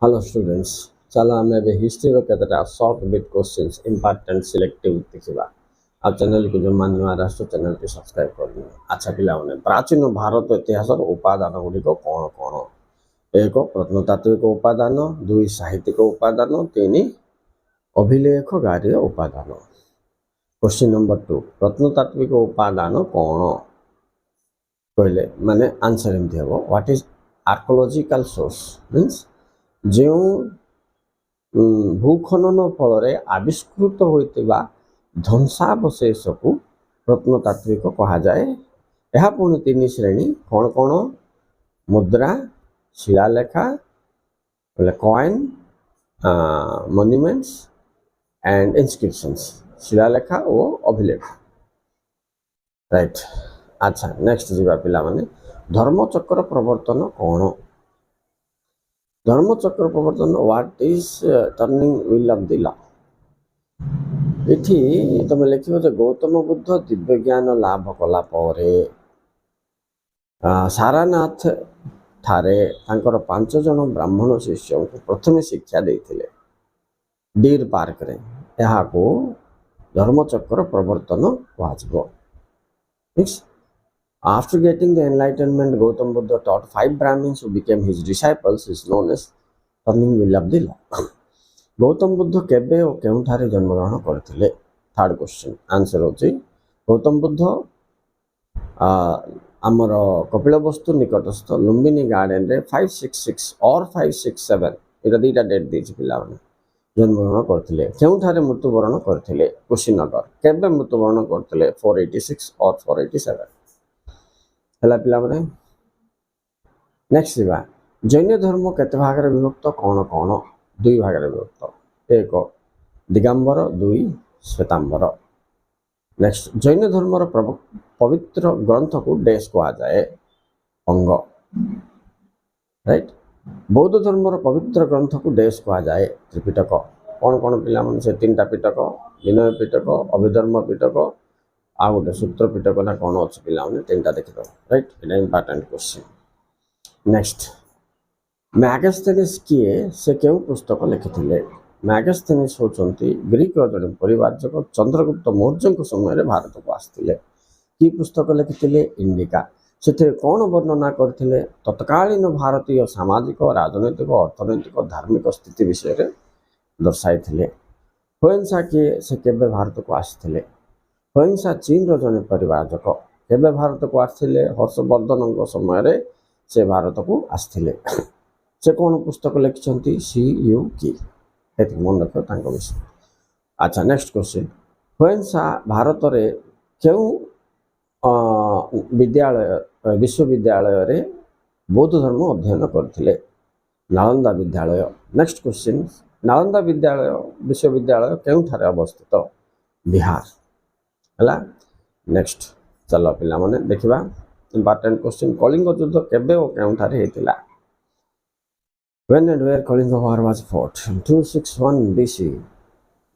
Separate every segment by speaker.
Speaker 1: Hello students, चलो आम history केतटा short bit questions important selective देखा आ चैनल को जो मान नुआ राष्ट्र चैनल की सब्सक्राइब कर अच्छा पिला प्राचीन भारत इतिहास उपादान गुड़िक कौन कौन एक प्रत्नतात्विक उपादान दुई साहित्यिक उपादान तीन अभिलेखगारी उपादान। क्वेश्चन नंबर 2 प्रत्नतात्विक उपादान कौन कहले माने आंसर एमती हम what is archaeological source means जो भूखनन फल आविष्कृत होता ध्वंसावशेष को प्रत्नतात्विक कह जाए। यह पुणी तीन श्रेणी कौन कौन मुद्रा शिलालेखा कॉइन मॉन्यूमेंट्स एंड इंस्क्रिप्शंस शिलालेखा और अभिलेख राइट। अच्छा नेक्स्ट जीवा पिला माने धर्मचक्र प्रवर्तन कौन धर्मचक्र प्रवर्तन what is turning wheel of the law इथि तुम लिखिबो जे गौतम बुद्ध दिव्य ज्ञान लाभ कला परे सारानाथ ठारे तांकर 5 जन ब्राह्मण शिष्य को प्रथम शिक्षा देथिले डीर पार्क रे यहा को धर्मचक्र प्रवर्तन कहजिबो। After getting the enlightenment, Gautam Buddha taught 5 Brahmins who became his disciples is known as turning wheel of the law. Gautam Buddha केबे और केउठारे जन्मग्रहण करथिले? थर्ड क्वेश्चन आंसर होची गौतम बुद्ध आमर कपिलवस्तु निकटस्थ लुम्बिनी गार्डन रे 566 और 567 एटा दुईटा डेट देछि पिला माने जन्मग्रहण करथिले। केउठारे मृत्युवरण करथिले? कुशीनगर। केबे मृत्युवरण करथिले? 486 और 487 हला पिला माने। नेक्स्ट जीवा जैन धर्म केते भाग रे विभक्त कौन कौन? 2 भाग रे विभक्त एक दिगंबर 2 श्वेतांबर। नेक्स्ट जैन धर्म रो पवित्र ग्रंथ को डैश कहा जाए अंग राइट। बौद्ध धर्म रो पवित्र ग्रंथ को डैश कहा जाए त्रिपिटक। कौन कौन पिला माने से 3टा पिटक विनय पिटक अभिधर्म पिटक आ गोटे सूत्र पिटक ना कौन अच्छे पिला माने 3टा देखिदो right. It important question. Next Megasthenes किए से क्यों पुस्तक लिखिथिले? मैगस्थेनिस होचंती ग्रीक रो जने परिवारजक चंद्रगुप्त मौर्य समय रे भारत को आस्थिले की पुस्तक लिखिथिले? इंडिका। से कौन वर्णना करथिले? तत्कालीन भारतीय सामाजिक राजनैतिक अर्थनैतिक धार्मिक स्थिति विषय रे दर्शाइथिले। होएन्सा किए से केबे भारत को आस्थिले? होएन्सा चीन रो जने परिवारजक केबे भारत को आस्थिले? हर्षवर्धन समय रे से भारत को आस्थिले। से कौन पुस्तक लिखिछंती? CU की एति मन रखो तांको विषय। अच्छा नेक्स्ट क्वेश्चन होएन्सा भारत रे क्यों विद्यालय विश्वविद्यालय रे बौद्ध धर्म अध्ययन करथिले? नालंदा विद्यालय। नेक्स्ट क्वेश्चन नालंदा विद्यालय विश्वविद्यालय केउठारे अवस्थित? बिहार हला। नेक्स्ट चलो पिला माने देखिबा इंपोर्टेंट क्वेश्चन कलिंग युद्ध केबे और केउठारे हेतिला? When and where Kalinga War was fought? 261 BC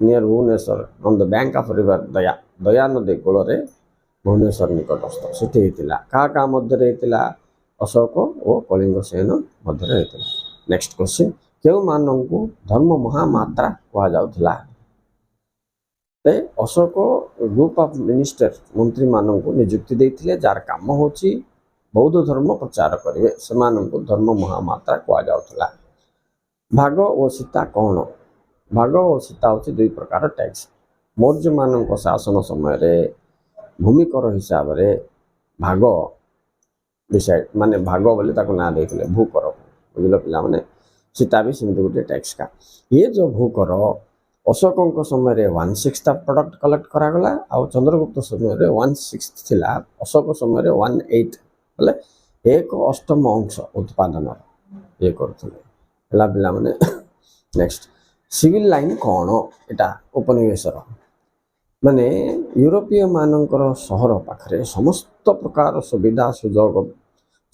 Speaker 1: near Bhubaneswar on the bank of river दया नदी कूल भुवनेश्वर निकटस्थ सेठी हेतिला का का मध्य रे हेतिला? अशोक और कलिंग सेन मध्य रे हेतिला। नेक्स्ट क्वेश्चन केउ मानव को धर्म महामात्रा कहा जाउथिला? ते अशोक ग्रुप ऑफ मिनिस्टर मंत्री मानव को नियुक्ति देथिले जार काम होची बौद्ध धर्म प्रचार करिवे से मानव को धर्म महामात्रा कहा जाउथिला। भाग और सीता कौन? भाग और सीता होची 2 प्रकार टैक्स। मौर्य मानव शासन समय रे भूमिकर हिसाब रे भाग डिसाइड माने भाग बोले ताको ना देथिले भूकर बुझलो पिला माने सीता भी सिंधु गोटे टैक्स का। ये जो भूकर अशोक समय रे 1/6 प्रोडक्ट कलेक्ट करा गला आ चंद्रगुप्त समय रे 1/6 थिला अशोक समय रे 1/8 बोले 1/8 अंश उत्पादन ये करथिले हला पिला माने। नेक्स्ट सिविल लाइन कौन? एटा उपनिवेशर माने यूरोपीय मानकर सहर पाखरे समस्त प्रकार सुविधा सुजोग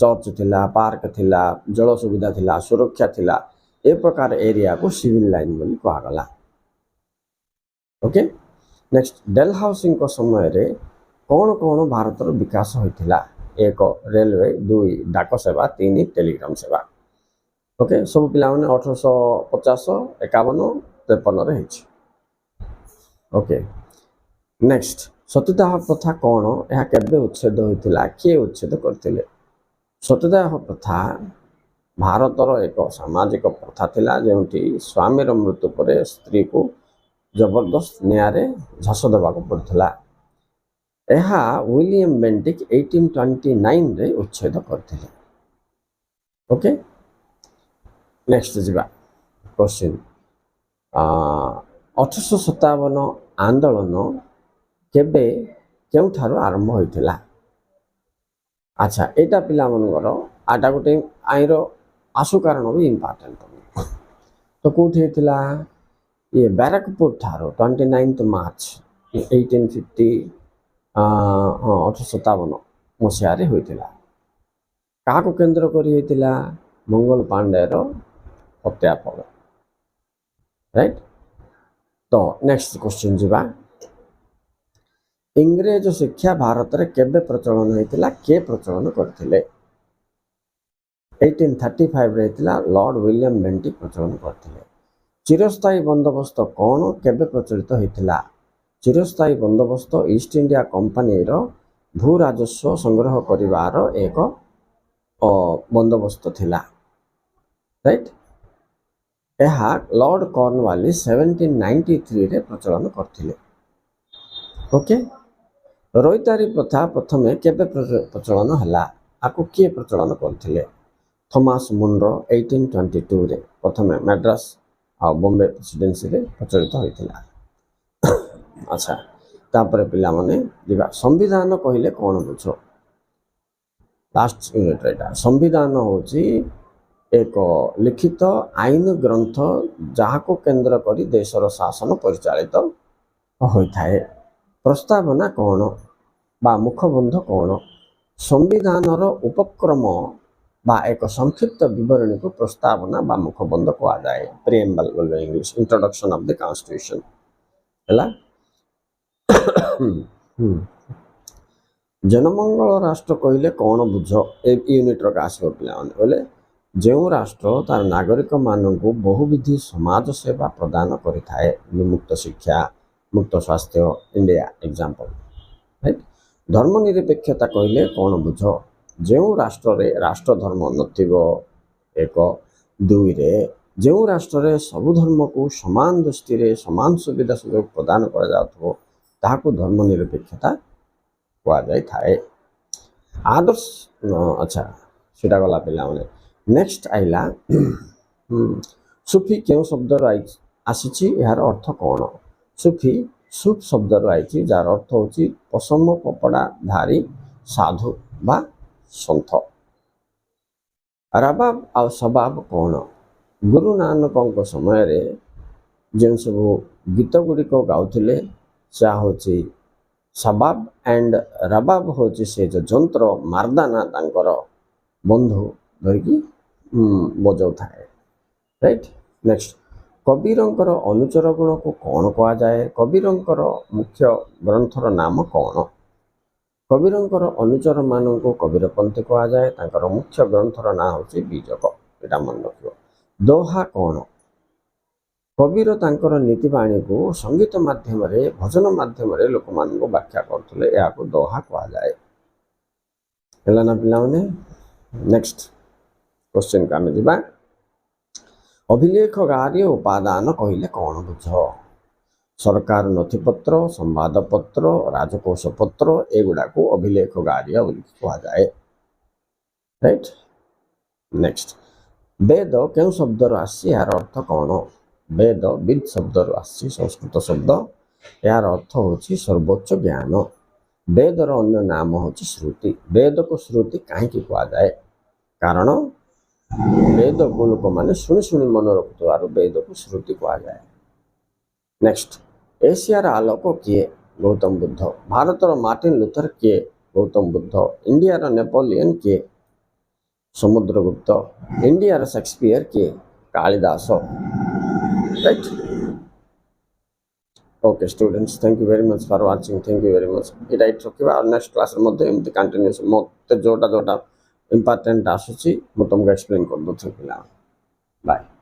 Speaker 1: चर्च थिला पार्क थिला जल सुविधा थिला सुरक्षा थिला ए प्रकार एरिया को सिविल लाइन बोली कहा गला। ओके नेक्स्ट डेलहाउसिंग को समय रे कौन कौन भारत रो विकास होइथिला? 1 रेलवे 2 डाक सेवा 3 टेलीग्राम सेवा। ओके सब पिला 1850 51 53 रे ହେଇଛି ओके नेक्स्ट सतीदाह प्रथा कौन यह केबे उच्छेद होता किए उच्छेद करते सतीदाह प्रथा भारतर एक सामाजिक प्रथा थिला जेउठी स्वामीर मृत्यु पर स्त्री को जबरदस्त निआरे झस देवाक पड़ता यह विलियम बेंटिक 1829 रे उच्छेद करते ओके नेक्स्ट जीवा क्वेश्चन 1857 आंदोलन केबे केउठारो आरंभ होइथिला अच्छा एटा पिला मनगर आटा गोटे आईर आसु कारण भी इम्पोर्टेंट तो कौटी होता ये बैरकपुर ठारो 29 मार्च 1850 1857 मसीह होता क्या केन्द्र कर मंगल पांडेर हत्या फल राइट तो नेक्स्ट क्वेश्चन जीवा इंग्रेज शिक्षा भारत में केबे प्रचलन होता किए प्रचलन करथिले 1835 रे लॉर्ड विलियम बेंटिक प्रचलन करथिले चिरस्थायी बंदोबस्त कौन केबे प्रचलित होता चिरस्थायी बंदोबस्त ईस्ट इंडिया कंपनी रो भू राजस्व संग्रह करिवार एक बंदोबस्त थिला राइट यह लॉर्ड कॉर्नवालिस 1793 रे प्रचलन करथिले ओके रोइतारी प्रथा प्रथमे केबे प्रचलन हला आकु किए प्रचलन करथिले थॉमस मुनरो 1822 रे प्रथमे मद्रास आ बॉम्बे प्रेसिडेंसी रे प्रचलित होइतिला अच्छा तापर पिला माने दिबा संविधान कहिले कोन बुझो लास्ट यूनिट रेटा संविधान होची एक लिखित आईन ग्रंथ जहाको केंद्र करी देशर शासन परिचालित होइथाए प्रस्तावना कौन बा मुखबंध कौन संविधानर उपक्रम बा एक संक्षिप्त विवरणी को प्रस्तावना बा मुखबंध कहा जाए प्रिएम्बल बोलबे English introduction of the constitution हैला जनमंगल राष्ट्र कहले कौन बुझ ए यूनिट रो आसो पिला बोले जो राष्ट्र तार नागरिक मानू बहुविधि समाज सेवा प्रदान करिथाए मुक्त शिक्षा मुक्त स्वास्थ्य इंडिया एग्जांपल राइट धर्मनिरपेक्षता कहले कौन बुझ जो राष्ट्र रे राष्ट्र धर्म नथिबो एक दुई रे जो राष्ट्र रे सब धर्म को समान दृष्टि रे समान सुविधा सुयोग प्रदान करा जाथो ताहाको धर्मनिरपेक्षता कहा जाय थाए आदर्श अच्छा सेटा गला पिला माने नेक्स्ट आइला सुफी क्यों शब्द आसी यार अर्थ कौन सुफी सुफ शब्द आई जार अर्थ होची पसम कपड़ा धारी साधु बा सन्थ रबाब आ सबाब कौन गुरु नानक समय रे जो सब गीत गुड़िक गाउथिले से होची सबाब एंड रबाब होची से जो जंत्र मारदाना तांकर बंधु धरिकी बजाऊ थाए राइट नेक्स्ट कबीरंकर अनुचर गुण को कौन कहा जाए कबीरंकर मुख्य ग्रंथर नाम कौन कबीरंकर अनुचर मान को कबीरपंथी कहा जाए तांकर मुख्य ग्रंथर ना होची बीजक एटा मन रखियो दोहा कौन कबीर तांकर नीतिबाणी को संगीत माध्यम रे भजन माध्यम रे लोक मान को व्याख्या करथले या को दोहा कहा जाए हैला ना पिलाउने नेक्स्ट क्वेश्चन का में दिबा अभिलेख कार्य उपादान कहले कौन बुझ सरकार नथिपत्र संवादपत्र राजकोष पत्र एगुड़ा को अभिलेख कार्य कहा जाए राइट नेक्स्ट वेद क्यों शब्द आसी यार अर्थ कौन वेद विद शब्द आसी संस्कृत शब्द यार अर्थ होची सर्वोच्च ज्ञान वेदर अन्य नाम होची श्रुति वेद को श्रुति कहीं कहा जाए कारण वेद को लोक मैंने शुणी शुणी मन रखुवार वेद को श्रुति कहा जाए नेक्स्ट एशियार आलोक किए गौतम बुद्ध भारतर मार्टिन लूथर किए गौतम बुद्ध इंडियार नेपोलियन किए समुद्रगुप्त इंडियार शेक्सपियर किए Kalidas right okay students thank you very much for watching thank you very much इटा इट रखिबा और नेक्स्ट क्लास मध्ये एमती कंटिन्यूस मते जोटा जोटा इंपोर्टेंट आसुची मु तुमको एक्सप्लेन कर दो पिला ବାଏ।